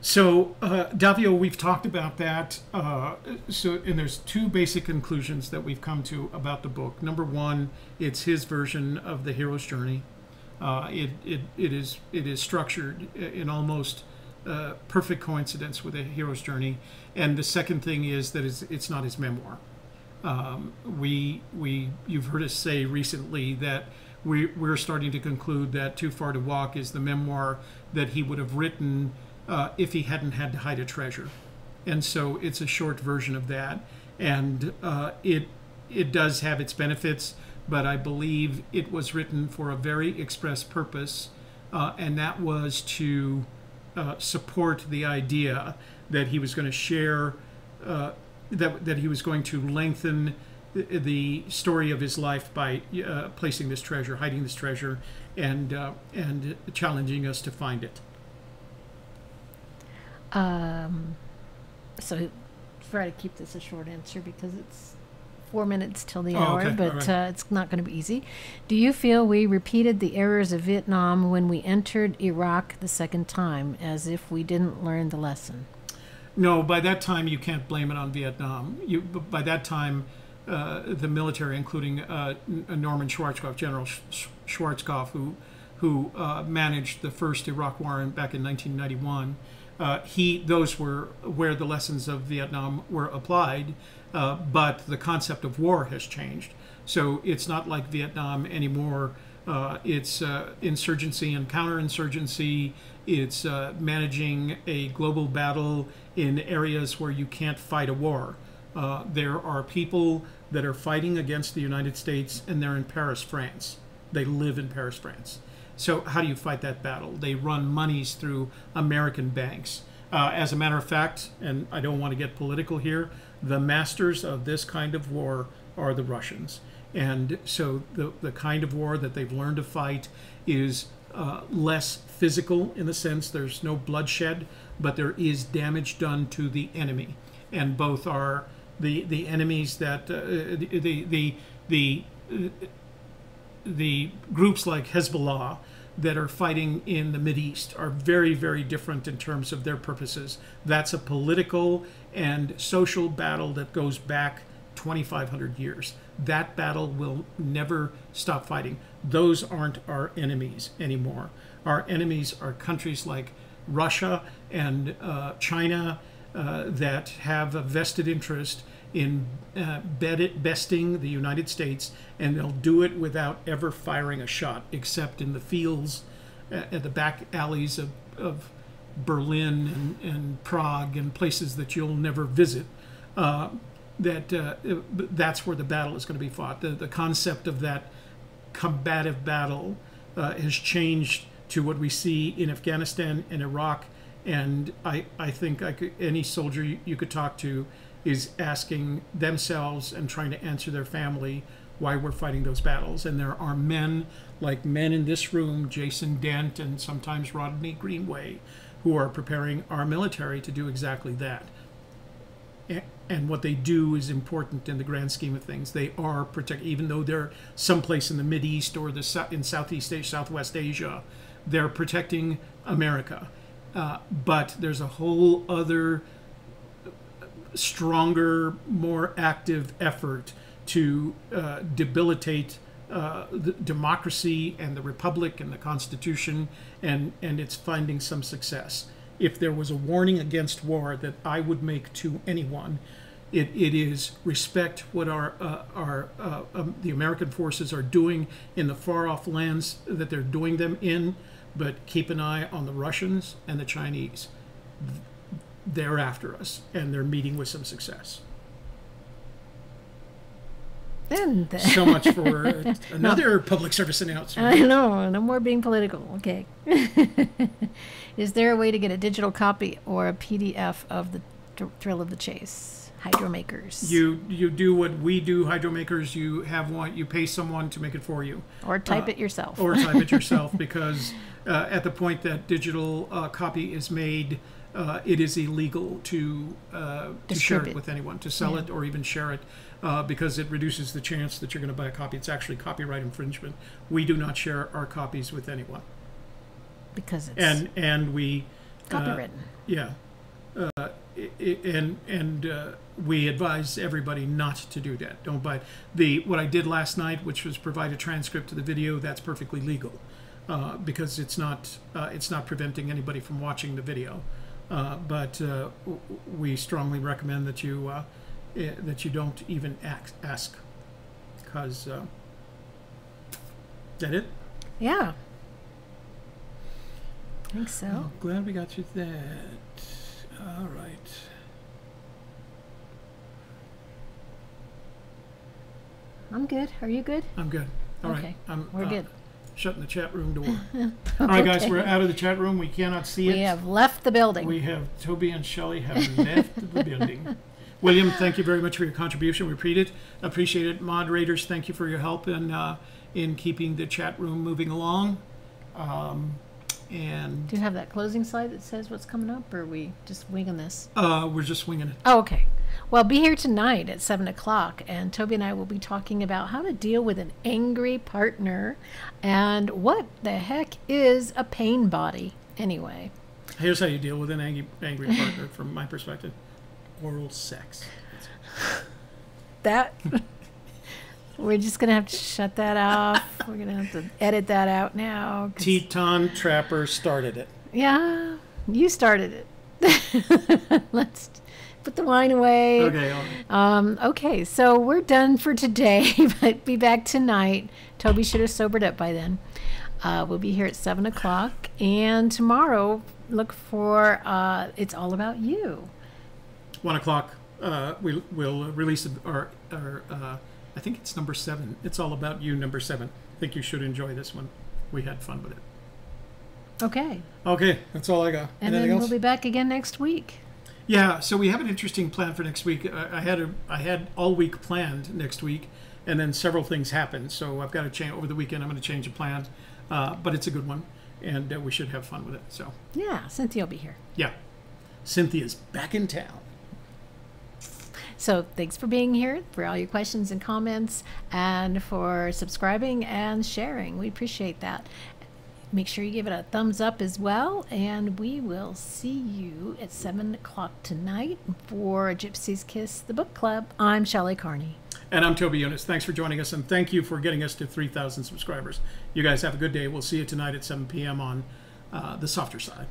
So, Davio, we've talked about that. And there's 2 basic conclusions that we've come to about the book. Number 1, it's his version of the hero's journey. It is structured in almost perfect coincidence with a hero's journey. And the second thing is that it's not his memoir. You've heard us say recently that we're starting to conclude that Too Far to Walk is the memoir that he would have written if he hadn't had to hide a treasure. And so it's a short version of that. And it does have its benefits, but I believe it was written for a very express purpose, and that was to support the idea that he was going to share, that he was going to lengthen the story of his life by placing this treasure, hiding this treasure, and challenging us to find it. So try to keep this a short answer because it's 4 minutes till the Oh, hour, okay. but All right. it's not going to be easy. Do you feel we repeated the errors of Vietnam when we entered Iraq the second time, as if we didn't learn the lesson? No, by that time you can't blame it on Vietnam. By that time, the military, including Norman Schwarzkopf, General Schwarzkopf, who managed the first Iraq War back in 1991, those were where the lessons of Vietnam were applied, but the concept of war has changed. So it's not like Vietnam anymore. It's insurgency and counterinsurgency. It's managing a global battle in areas where you can't fight a war. There are people that are fighting against the United States, and they're in Paris, France. They live in Paris, France. So how do you fight that battle? They run monies through American banks. As a matter of fact, and I don't want to get political here, the masters of this kind of war are the Russians. And so the kind of war that they've learned to fight is less physical in the sense there's no bloodshed, but there is damage done to the enemy. And both are the enemies that the groups like Hezbollah that are fighting in the Mideast are very, very different in terms of their purposes. That's a political and social battle that goes back 2,500 years. That battle will never stop fighting. Those aren't our enemies anymore. Our enemies are countries like Russia and China that have a vested interest in besting the United States, and they'll do it without ever firing a shot, except in the fields, at the back alleys of Berlin and Prague and places that you'll never visit. That's where the battle is going to be fought. The concept of that combative battle has changed to what we see in Afghanistan and Iraq, and I think any soldier you could talk to is asking themselves and trying to answer their family why we're fighting those battles. And there are men, like men in this room, Jason Dent and sometimes Rodney Greenway, who are preparing our military to do exactly that. And what they do is important in the grand scheme of things. They are protecting, even though they're someplace in the Mideast or in Southeast Asia, Southwest Asia, they're protecting America. But there's a whole other stronger, more active effort to debilitate the democracy and the republic and the Constitution, and it's finding some success. If there was a warning against war that I would make to anyone, it is respect what the American forces are doing in the far-off lands that they're doing them in, but keep an eye on the Russians and the Chinese. They're after us, and they're meeting with some success. And So much for another public service announcement. I know, no more being political. Okay. Is there a way to get a digital copy or a PDF of the Thrill of the Chase? Hydromakers. You do what we do, Hydromakers. You have one. You pay someone to make it for you, Or type it yourself. or type it yourself. Because at the point that digital copy is made, it is illegal to share it Distribute. with anyone, to sell it or even share it, because it reduces the chance that you're going to buy a copy. It's actually copyright infringement. We do not share our copies with anyone. Because it's And we copywritten. yeah, we advise everybody not to do that. Don't buy what I did last night, which was provide a transcript to the video. That's perfectly legal, because it's not preventing anybody from watching the video. But we strongly recommend that you don't even ask, because that it. Yeah. I think so. Oh, glad we got you that. All right. I'm good. Are you good? I'm good. All right. Okay. I'm, We're good. Shutting the chat room door. All right, guys, Okay. we're out of the chat room. We cannot see it. We have left the building. We have Toby and Shelley have left the building. William, thank you very much for your contribution. We appreciate it. Moderators, thank you for your help in keeping the chat room moving along. And Do you have that closing slide that says what's coming up, or are we just winging this? we're just winging it. Oh, okay. Well, be here tonight at 7 o'clock, and Toby and I will be talking about how to deal with an angry partner and what the heck is a pain body anyway. Here's how you deal with an angry partner from my perspective. Oral sex. That we're just going to have to shut that off. We're going to have to edit that out now. 'Cause- Teton Trapper started it. Yeah, you started it. Let's put the wine away. Okay. Okay, so we're done for today, but be back tonight. Toby should have sobered up by then. We'll be here at 7 o'clock. And tomorrow, look for It's All About You. 1 o'clock, we'll release our I think it's number 7. It's All About You, number 7. I think you should enjoy this one. We had fun with it. Okay. Okay, that's all I got. And Anything then else? we'll be back again next week. Yeah, so we have an interesting plan for next week. I had all week planned next week, and then several things happened. So I've got to change over the weekend. I'm going to change the plans, but it's a good one, and we should have fun with it. So Yeah, Cynthia will be here. yeah, Cynthia's back in town. So thanks for being here, for all your questions and comments, and for subscribing and sharing. We appreciate that. Make sure you give it a thumbs up as well, and we will see you at 7 o'clock tonight for Gypsy's Kiss, the book club. I'm Shelley Carney. And I'm Toby Eunice. Thanks for joining us, and thank you for getting us to 3,000 subscribers. You guys have a good day. We'll see you tonight at 7 p.m. on the softer side.